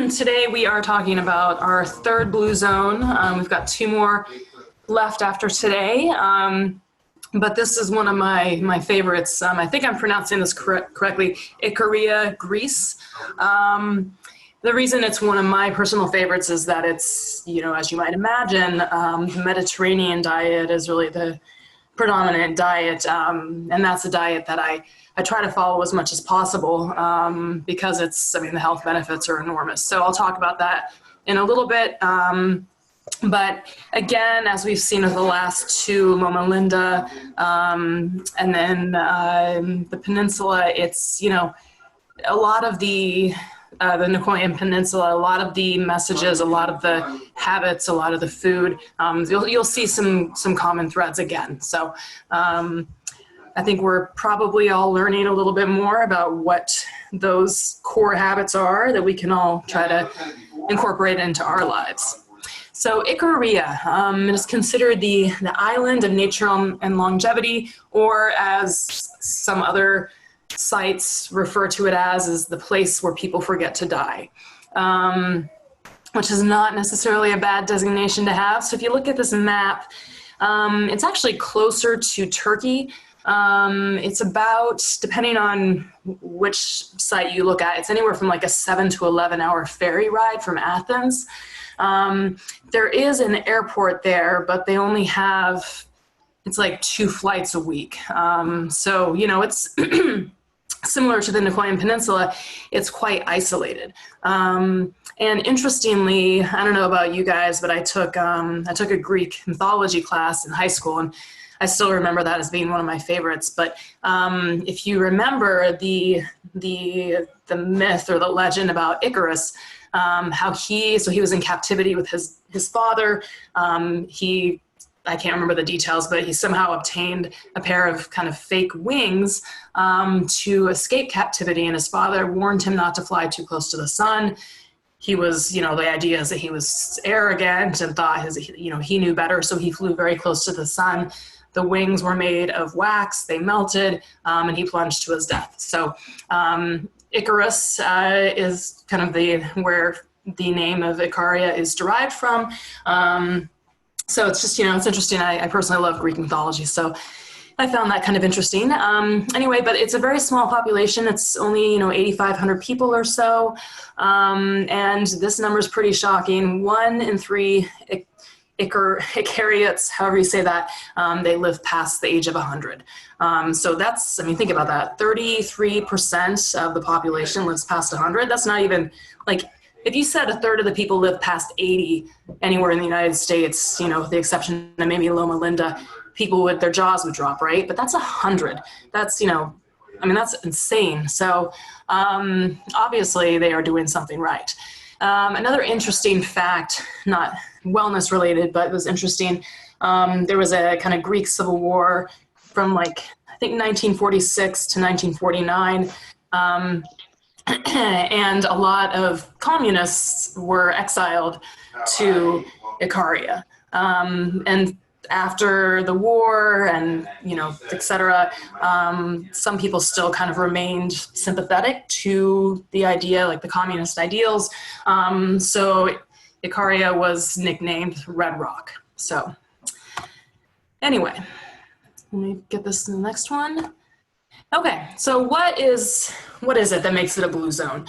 Today we are talking about our third blue zone. We've got two more left after today, but this is one of my favorites. I think I'm pronouncing this correctly, Ikaria, Greece. The reason it's one of my personal favorites is that it's, as you might imagine, the Mediterranean diet is really the predominant diet, and that's a diet that I try to follow as much as possible because the health benefits are enormous. So I'll talk about that in a little bit. But again, as we've seen with the last two, Loma Linda, and then the peninsula, it's, a lot of the Nicoyan Peninsula, a lot of the messages, a lot of the habits, a lot of the food, you'll see some common threads again. So I think we're probably all learning a little bit more about what those core habits are that we can all try to incorporate into our lives. So Ikaria is considered the island of nature and longevity, or as some other sites refer to it as, is the place where people forget to die, which is not necessarily a bad designation to have. So if you look at this map, it's actually closer to Turkey. It's about, depending on which site you look at, it's anywhere from like a 7 to 11 hour ferry ride from Athens. There is an airport there, but they only have, it's like 2 flights a week. So, it's similar to the Nicoyan Peninsula, it's quite isolated. And interestingly, I don't know about you guys, but I took a Greek mythology class in high school, and I still remember that as being one of my favorites. But if you remember the myth or the legend about Icarus, how he was in captivity with his father. I can't remember the details, but he somehow obtained a pair of kind of fake wings to escape captivity, and his father warned him not to fly too close to the sun. He was, the idea is that he was arrogant and thought he knew better, so he flew very close to the sun. The wings were made of wax, they melted, and he plunged to his death. So Icarus is kind of where the name of Ikaria is derived from. So it's just, it's interesting. I personally love Greek mythology, so I found that kind of interesting. Anyway, but it's a very small population. It's only, 8,500 people or so. And this number is pretty shocking. 1 in 3 Icariots, however you say that, they live past the age of 100. So that's, think about that. 33% of the population lives past 100. That's not even, if you said a third of the people live past 80 anywhere in the United States, with the exception of maybe Loma Linda, their jaws would drop, right? But that's 100. That's, that's insane. So obviously they are doing something right. Another interesting fact, not wellness related, but it was interesting. There was a kind of Greek civil war from I think 1946 to 1949. And a lot of communists were exiled to Ikaria. And after the war and, et cetera, some people still kind of remained sympathetic to the idea, like the communist ideals. So Ikaria was nicknamed Red Rock. So anyway, let me get this to the next one. Okay, so what is it that makes it a blue zone?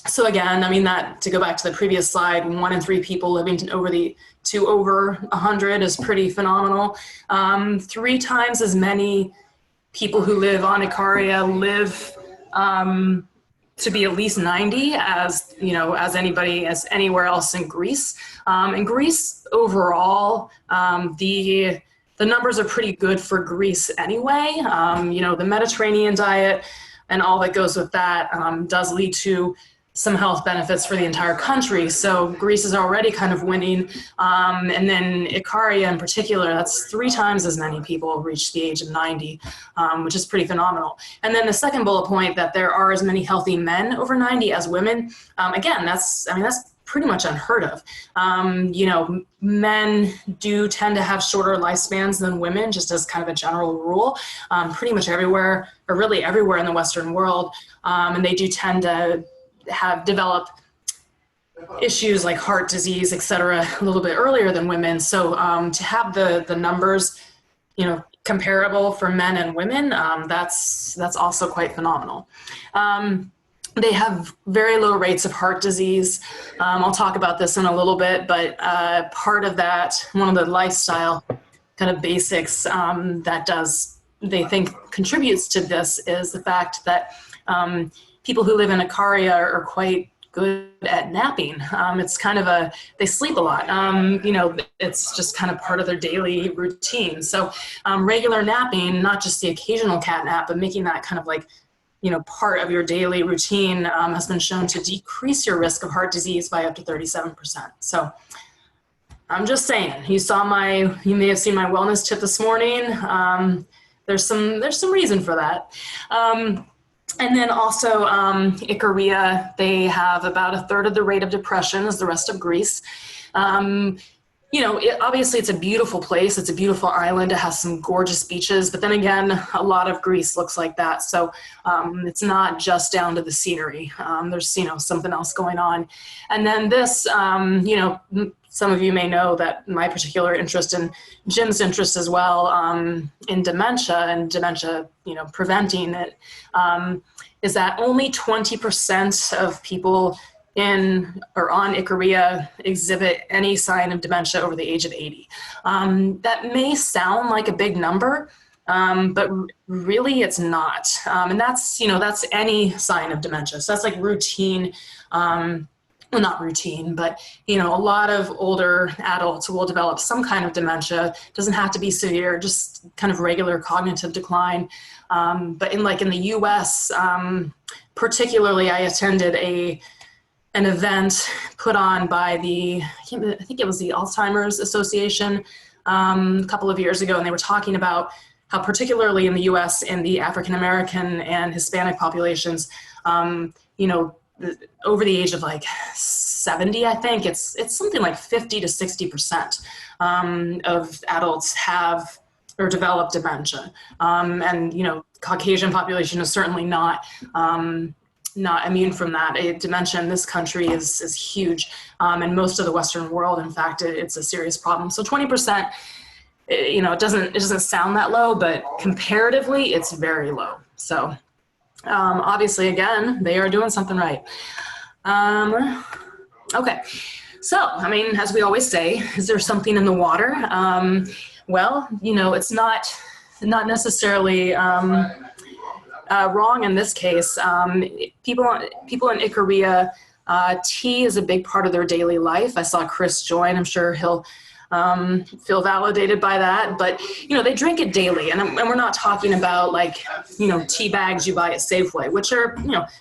So again, that, to go back to the previous slide, 1 in 3 people living to over 100 is pretty phenomenal. 3 times as many people who live on Ikaria live to be at least 90 as anywhere else in Greece. In Greece overall, the numbers are pretty good for Greece anyway. The Mediterranean diet and all that goes with that does lead to some health benefits for the entire country. So Greece is already kind of winning. And then Ikaria in particular, that's 3 times as many people reach the age of 90, which is pretty phenomenal. And then the second bullet point, that there are as many healthy men over 90 as women. Again, that's pretty much unheard of. Men do tend to have shorter lifespans than women, just as kind of a general rule, pretty much everywhere, or really everywhere in the Western world. And they do tend to develop issues like heart disease, et cetera, a little bit earlier than women. So to have the numbers, comparable for men and women, that's also quite phenomenal. They have very low rates of heart disease. I'll talk about this in a little bit, but part of that, one of the lifestyle kind of basics they think contributes to this is the fact that people who live in Ikaria are quite good at napping. It's kind of they sleep a lot. It's just kind of part of their daily routine. So regular napping, not just the occasional cat nap, but making that kind of like, part of your daily routine has been shown to decrease your risk of heart disease by up to 37%. So I'm just saying, you may have seen my wellness tip this morning. There's some reason for that. And then also Ikaria, they have about a third of the rate of depression as the rest of Greece. Obviously it's a beautiful place. It's a beautiful island. It has some gorgeous beaches, but then again, a lot of Greece looks like that. So it's not just down to the scenery. There's, something else going on. And then this, some of you may know that my particular interest and Jim's interest as well in dementia, preventing it, is that only 20% of people on Ikaria exhibit any sign of dementia over the age of 80. That may sound like a big number, but really it's not. And that's any sign of dementia. So that's like routine, well, not routine, but a lot of older adults will develop some kind of dementia. It doesn't have to be severe, just kind of regular cognitive decline. But in the US, particularly, I attended an event put on by I think it was the Alzheimer's Association a couple of years ago, and they were talking about how particularly in the US, in the African American and Hispanic populations, over the age of 70, I think it's something like 50 to 60% of adults have or develop dementia. And Caucasian population is certainly not immune from that. Dementia in this country is huge, and most of the Western world, in fact, it's a serious problem. So 20%, it doesn't sound that low, but comparatively, it's very low. So obviously, again, they are doing something right. Okay, so as we always say, is there something in the water? Well, it's not necessarily wrong in this case. People in Ikaria, tea is a big part of their daily life. I saw Chris join. I'm sure he'll feel validated by that. But they drink it daily, and we're not talking about tea bags you buy at Safeway, which are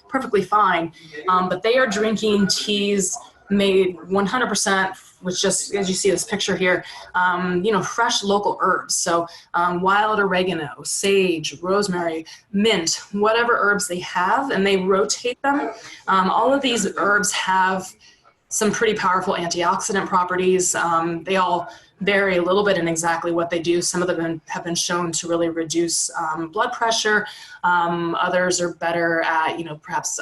perfectly fine. But they are drinking teas made 100% with, just as you see this picture here, fresh local herbs. So wild oregano, sage, rosemary, mint, whatever herbs they have, and they rotate them. All of these herbs have some pretty powerful antioxidant properties. They all vary a little bit in exactly what they do. Some of them have been shown to really reduce blood pressure. Others are better at, perhaps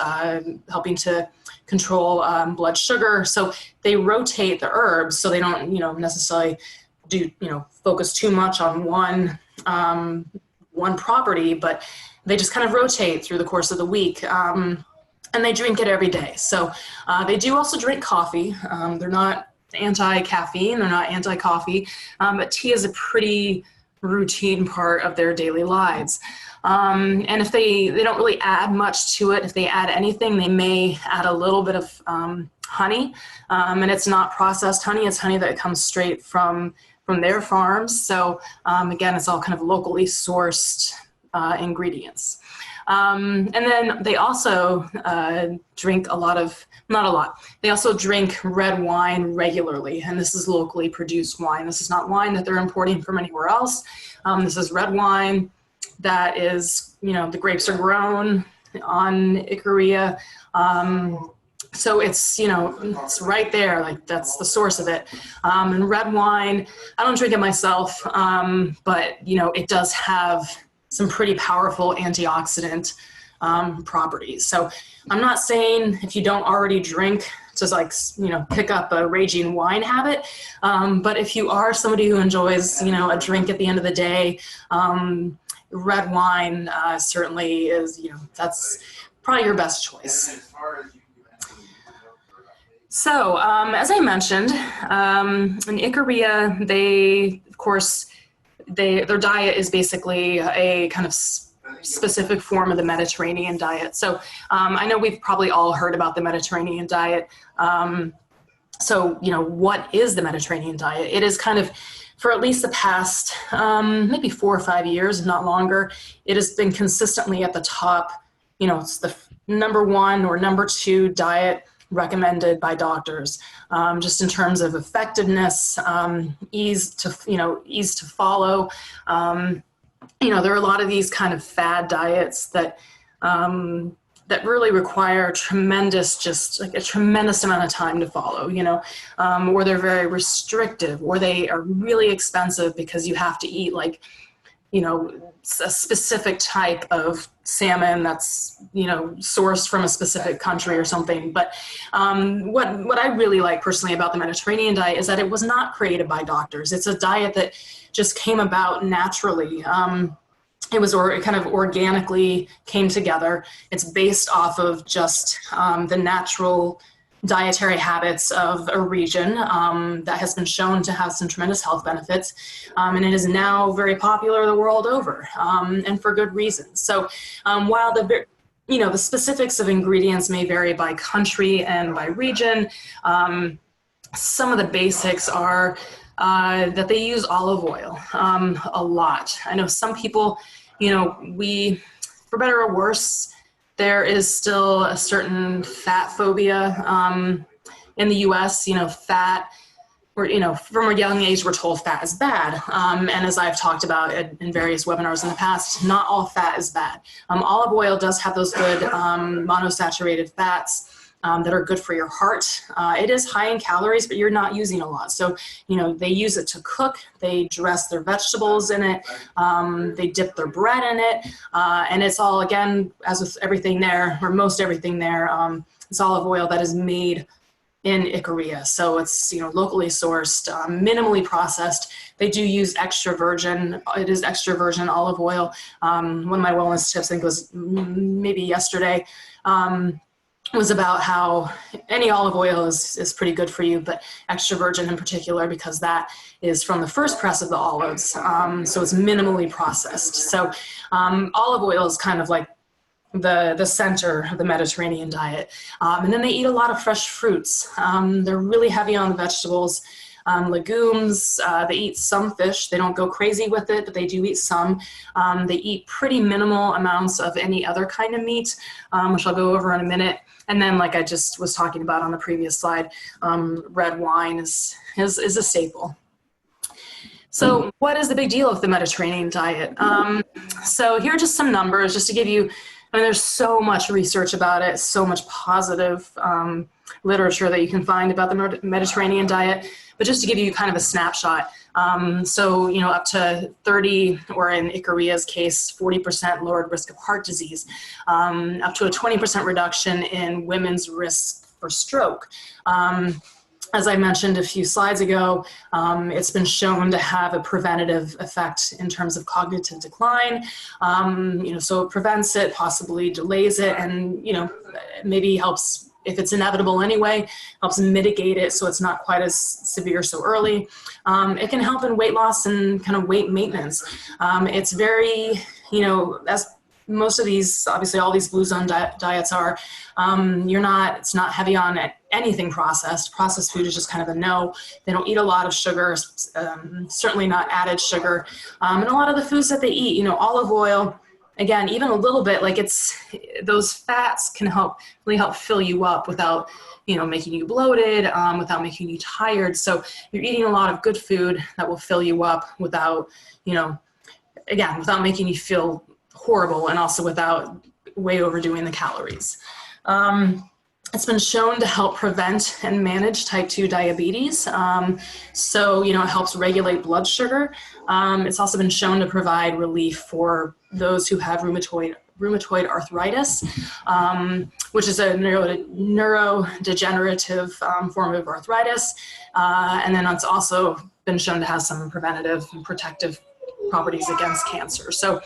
helping to control blood sugar. So they rotate the herbs so they don't, necessarily focus too much on one property, but they just kind of rotate through the course of the week. And they drink it every day. So they do also drink coffee. They're not anti-caffeine, they're not anti-coffee, but tea is a pretty routine part of their daily lives. And if they don't really add much to it, if they add anything, they may add a little bit of honey. And it's not processed honey, it's honey that comes straight from their farms. So again, it's all kind of locally sourced ingredients. And then they also drink they also drink red wine regularly, and this is locally produced wine. This is not wine that they're importing from anywhere else. This is red wine that is, the grapes are grown on Ikaria. So it's, it's right there, that's the source of it. And red wine, I don't drink it myself, but, it does have some pretty powerful antioxidant properties. So I'm not saying if you don't already drink to like, pick up a raging wine habit. But if you are somebody who enjoys, a drink at the end of the day, red wine certainly is, that's probably your best choice. So, as I mentioned, in Ikaria, their diet is basically a kind of specific form of the Mediterranean diet. So, I know we've probably all heard about the Mediterranean diet. So, what is the Mediterranean diet? It is kind of, for at least the past maybe 4 or 5 years, if not longer, it has been consistently at the top. It's the number 1 or number 2 diet recommended by doctors, just in terms of effectiveness, ease to follow. There are a lot of these kind of fad diets that really require a tremendous amount of time to follow, or they're very restrictive, or they are really expensive because you have to eat a specific type of salmon that's, sourced from a specific country or something. But what I really like personally about the Mediterranean diet is that it was not created by doctors. It's a diet that just came about naturally. It kind of organically came together. It's based off of just the natural dietary habits of a region that has been shown to have some tremendous health benefits. And it is now very popular the world over, and for good reasons. So while the specifics of ingredients may vary by country and by region, some of the basics are that they use olive oil a lot. I know some people, for better or worse, there is still a certain fat phobia in the US. Fat, from a young age, we're told fat is bad. And as I've talked about in various webinars in the past, not all fat is bad. Olive oil does have those good monosaturated fats that are good for your heart. It is high in calories, but you're not using a lot. So, they use it to cook, they dress their vegetables in it, they dip their bread in it, and it's all, again, as with everything there, or most everything there, it's olive oil that is made in Ikaria. So it's, locally sourced, minimally processed. They do use extra virgin. It is extra virgin olive oil. One of my wellness tips, I think, was maybe yesterday, was about how any olive oil is pretty good for you, but extra virgin in particular, because that is from the first press of the olives. So it's minimally processed. So olive oil is kind of like the center of the Mediterranean diet. And then they eat a lot of fresh fruits. They're really heavy on the vegetables, legumes. They eat some fish. They don't go crazy with it, but they do eat some. They eat pretty minimal amounts of any other kind of meat, which I'll go over in a minute. And then, like I just was talking about on the previous slide, red wine is a staple. So what is the big deal with the Mediterranean diet? So here are just some numbers just to give you, there's so much research about it, so much positive literature that you can find about the Mediterranean diet, but just to give you kind of a snapshot. So, up to 30, or in Ikaria's case, 40% lowered risk of heart disease, up to a 20% reduction in women's risk for stroke. As I mentioned a few slides ago, it's been shown to have a preventative effect in terms of cognitive decline. So it prevents it, possibly delays it, and, maybe helps, if it's inevitable anyway, helps mitigate it so it's not quite as severe so early. It can help in weight loss and kind of weight maintenance. It's very, as most of these, obviously all these blue zone diets are, it's not heavy on anything processed. Processed food is just kind of a no. They don't eat a lot of sugar, certainly not added sugar. And a lot of the foods that they eat, olive oil, again, even a little bit, those fats can really help fill you up without, making you bloated, without making you tired. So you're eating a lot of good food that will fill you up without, without making you feel horrible, and also without way overdoing the calories. It's been shown to help prevent and manage type 2 diabetes. So, it helps regulate blood sugar. It's also been shown to provide relief for those who have rheumatoid rheumatoid arthritis, which is a neurodegenerative form of arthritis. And then it's also been shown to have some preventative and protective properties against cancer. So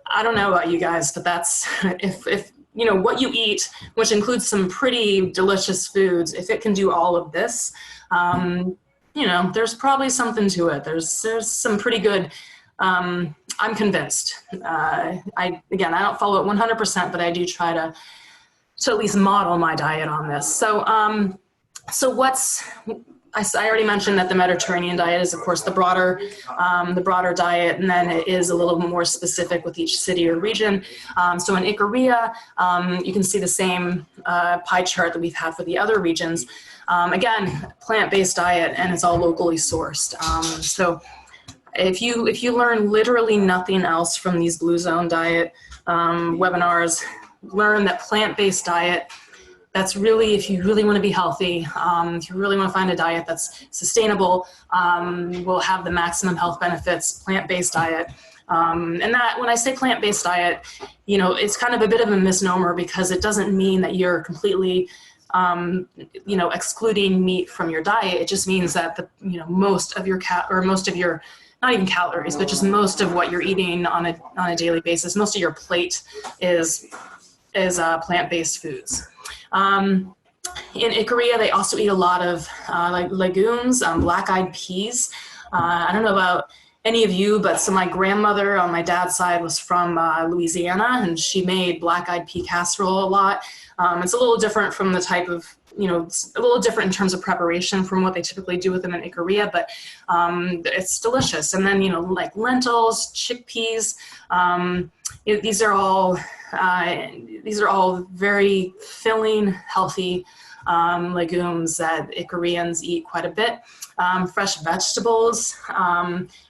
I don't know about you guys, but that's, if you know, what you eat, which includes some pretty delicious foods, if it can do all of this, you know, there's probably something to it. There's some pretty good, I'm convinced. Again, I don't follow it 100%, but I do try to at least model my diet on this. So, I already mentioned that the Mediterranean diet is, of course, the broader diet, and then it is a little more specific with each city or region. So in Ikaria, you can see the same pie chart that we've had for the other regions. Again, plant-based diet, and it's all locally sourced. So if you learn literally nothing else from these Blue Zone diet webinars, learn that plant-based diet, that's really, if you really want to be healthy, if you really want to find a diet that's sustainable, will have the maximum health benefits, plant-based diet. And that, when I say plant-based diet, you know, it's kind of a bit of a misnomer, because it doesn't mean that you're completely, you know, excluding meat from your diet. It just means that most of your not even calories, but just most of what you're eating on a daily basis, most of your plate is plant-based foods. In Ikaria, they also eat a lot of like legumes, black-eyed peas. I don't know about any of you, but so my grandmother on my dad's side was from Louisiana, and she made black-eyed pea casserole a lot. It's a little different from the type of, you know, it's a little different in terms of preparation from what they typically do with them in Ikaria, but it's delicious. And then, you know, like lentils, chickpeas, these are all very filling, healthy legumes that Icarians eat quite a bit. Fresh vegetables,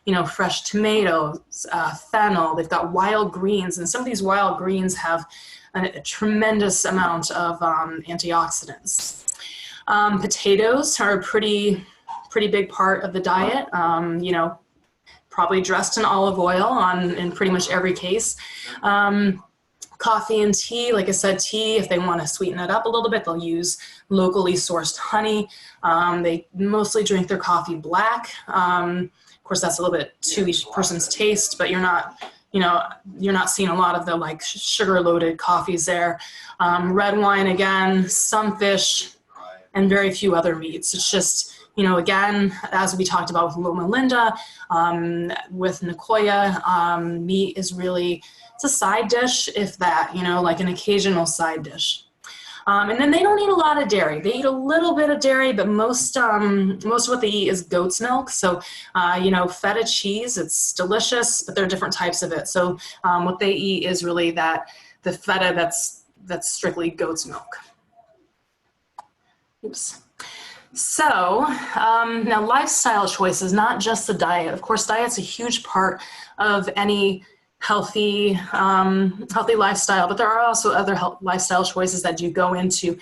you know, fresh tomatoes, fennel. They've got wild greens, and some of these wild greens have a tremendous amount of antioxidants. Potatoes are a pretty big part of the diet. You know, probably dressed in olive oil in pretty much every case. Coffee and tea, like I said, tea, if they want to sweeten it up a little bit, they'll use locally sourced honey. They mostly drink their coffee black. Of course, that's a little bit to each person's taste, but you're not seeing a lot of the like sugar-loaded coffees there. Red wine again, some fish, and very few other meats. It's just, you know, again, as we talked about with Loma Linda, with Nicoya, meat is really, it's a side dish, if that, you know, like an occasional side dish. And then they don't eat a lot of dairy. They eat a little bit of dairy, but most of what they eat is goat's milk. So, you know, feta cheese, it's delicious, but there are different types of it. So what they eat is really the feta that's strictly goat's milk. Oops. So now lifestyle choices, not just the diet. Of course, diet's a huge part of any healthy lifestyle, but there are also other lifestyle choices that do go into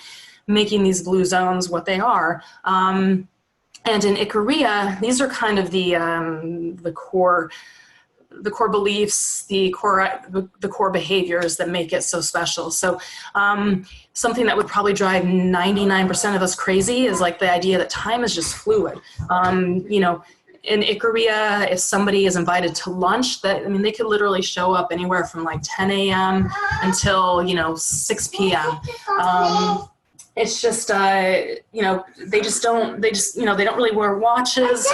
making these blue zones what they are. And in Ikaria, these are kind of the core beliefs, the core behaviors that make it so special. So something that would probably drive 99% of us crazy is like the idea that time is just fluid. You know, in Ikaria, if somebody is invited to lunch, they could literally show up anywhere from like 10 a.m. until, you know, 6 p.m. It's just, you know, they don't really wear watches.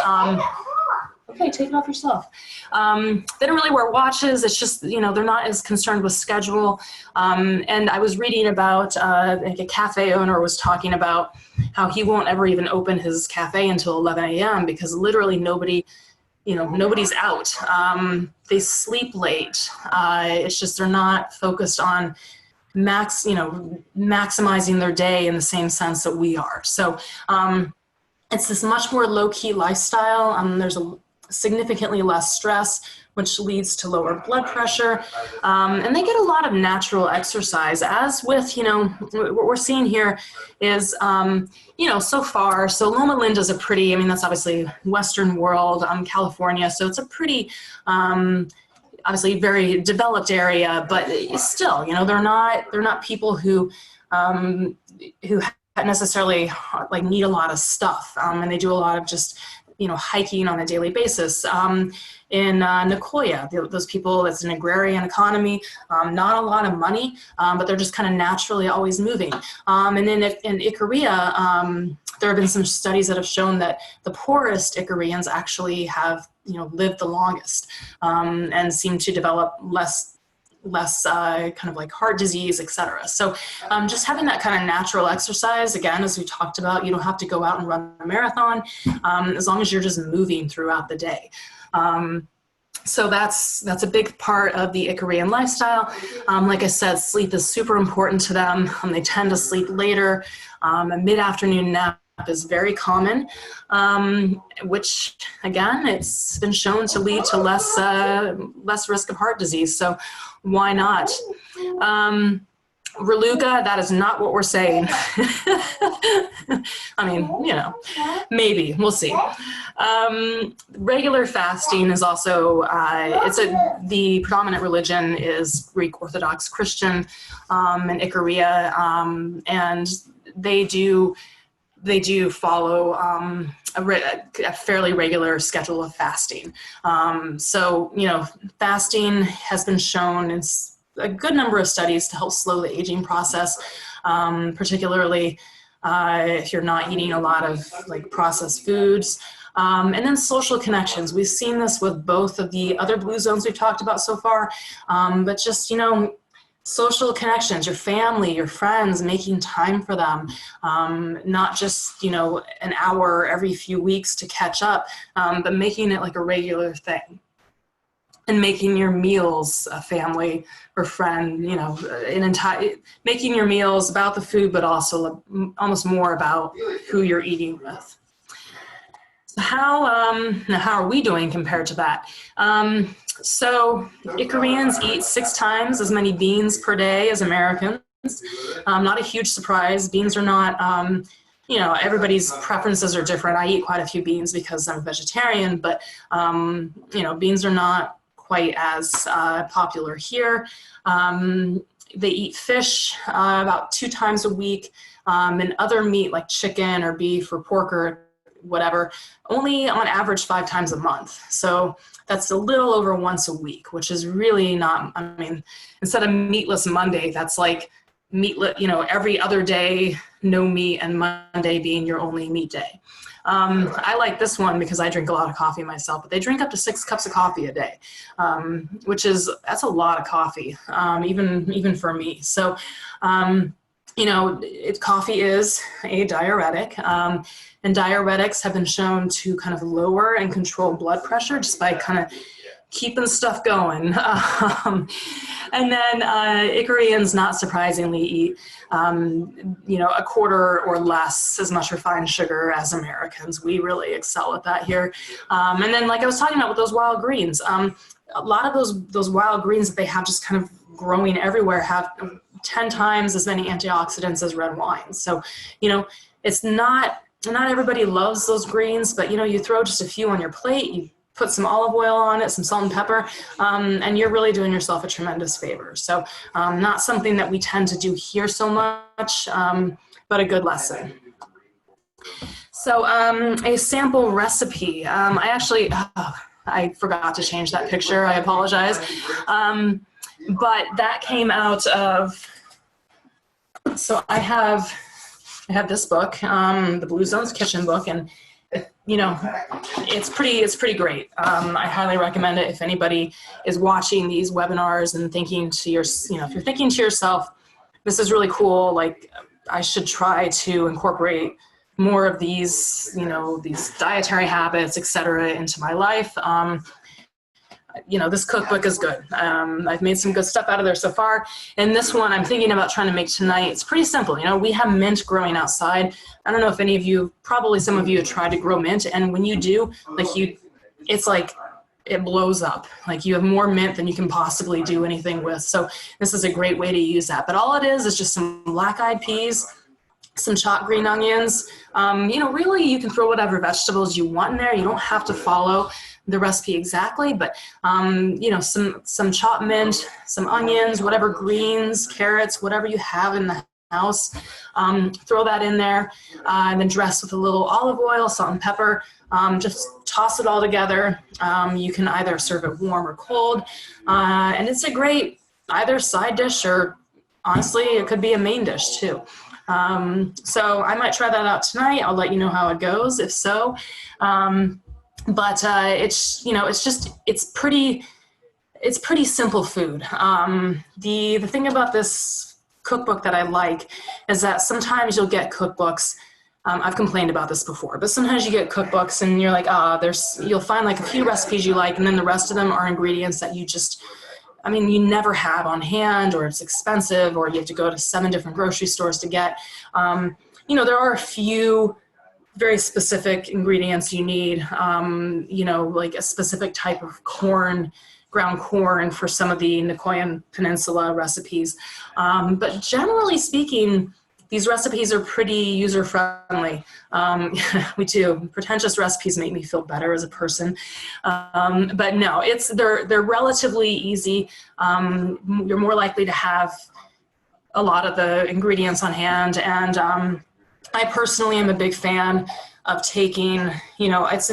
Okay, take it off yourself. They don't really wear watches. It's just, you know, they're not as concerned with schedule. And I was reading about, like a cafe owner was talking about how he won't ever even open his cafe until 11 a.m. because literally nobody's out. They sleep late. It's just, they're not focused on maximizing their day in the same sense that we are. So it's this much more low-key lifestyle. There's significantly less stress, which leads to lower blood pressure. And they get a lot of natural exercise, as with, you know, what we're seeing here is, you know, so far, so Loma Linda's that's obviously Western world, California. So it's a pretty obviously very developed area, but still, they're not people who necessarily like need a lot of stuff, and they do a lot of just hiking on a daily basis. In Nicoya, those people, it's an agrarian economy, not a lot of money, but they're just kind of naturally always moving. And then in Ikaria, there have been some studies that have shown that the poorest Icarians actually have lived the longest, and seem to develop less kind of like heart disease, etc. So just having that kind of natural exercise, again, as we talked about, you don't have to go out and run a marathon, as long as you're just moving throughout the day. So that's a big part of the Icarian lifestyle. Like I said, sleep is super important to them. They tend to sleep later. A mid-afternoon nap is very common, which again, it's been shown to lead to less risk of heart disease. So why not? Reluga, that is not what we're saying. I mean, maybe, we'll see. Regular fasting is also, the predominant religion is Greek Orthodox Christian, in Ikaria, and they do follow a fairly regular schedule of fasting. So, fasting has been shown in a good number of studies to help slow the aging process, particularly if you're not eating a lot of like processed foods. And then social connections. We've seen this with both of the other blue zones we've talked about so far, but just, social connections, your family, your friends, making time for them, not just, an hour every few weeks to catch up, but making it like a regular thing. And making your meals a family or friend, making your meals about the food, but also almost more about who you're eating with. So how are we doing compared to that? So Icarians eat 6 times as many beans per day as Americans. Not a huge surprise. Beans are not, everybody's preferences are different. I eat quite a few beans because I'm a vegetarian, but, beans are not quite as popular here. They eat fish about 2 times a week, and other meat like chicken or beef or pork or whatever, only on average 5 times a month. So that's a little over once a week, which is really not, instead of meatless Monday, that's like meatless, every other day, no meat, and Monday being your only meat day. I like this one because I drink a lot of coffee myself, but they drink up to 6 cups of coffee a day, that's a lot of coffee, even for me. So, coffee is a diuretic, and diuretics have been shown to kind of lower and control blood pressure just by kind of keeping stuff going. And then Icarians, not surprisingly, eat, a quarter or less as much refined sugar as Americans. We really excel at that here. And then, like I was talking about with those wild greens, a lot of those wild greens that they have just kind of growing everywhere have 10 times as many antioxidants as red wine. So, it's not everybody loves those greens, but, you throw just a few on your plate, you put some olive oil on it, some salt and pepper, and you're really doing yourself a tremendous favor. So not something that we tend to do here so much, but a good lesson. So a sample recipe. I forgot to change that picture. I apologize. But that came out of, so I have this book, the Blue Zones Kitchen book, and it's pretty great. I highly recommend it if anybody is watching these webinars and thinking to if you're thinking to yourself, this is really cool, like I should try to incorporate more of these, these dietary habits, etc., into my life. This cookbook is good. I've made some good stuff out of there so far. And this one I'm thinking about trying to make tonight. It's pretty simple. We have mint growing outside. I don't know if any of you, probably some of you have tried to grow mint. And when you do, it's like it blows up. Like you have more mint than you can possibly do anything with. So this is a great way to use that. But all it is just some black-eyed peas, some chopped green onions. Really you can throw whatever vegetables you want in there. You don't have to follow the recipe exactly, but you know, some chopped mint, some onions, whatever greens, carrots, whatever you have in the house, throw that in there, and then dress with a little olive oil, salt and pepper. Just toss it all together. You can either serve it warm or cold, and it's a great either side dish, or honestly, it could be a main dish too. So I might try that out tonight. I'll let you know how it goes, if so. But it's, you know, it's pretty simple food. The thing about this cookbook that I like is that sometimes you'll get cookbooks. I've complained about this before, but sometimes you get cookbooks and you're like, you'll find like a few recipes you like, and then the rest of them are ingredients that you just, I mean, you never have on hand, or it's expensive, or you have to go to 7 different grocery stores to get. You know, there are a few very specific ingredients you need, you know, like a specific type of corn, ground corn for some of the Nicoyan Peninsula recipes. But generally speaking, these recipes are pretty user-friendly. We do. Pretentious recipes make me feel better as a person. But no, they're relatively easy. You're more likely to have a lot of the ingredients on hand, and I personally am a big fan of taking, you know, it's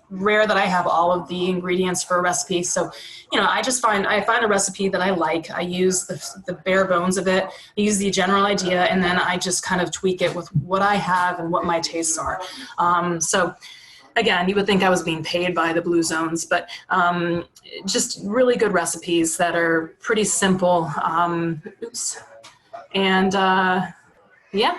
rare that I have all of the ingredients for a recipe. So, you know, I find a recipe that I like. I use the bare bones of it. I use the general idea, and then I just kind of tweak it with what I have and what my tastes are. So again, you would think I was being paid by the Blue Zones, but just really good recipes that are pretty simple. And yeah.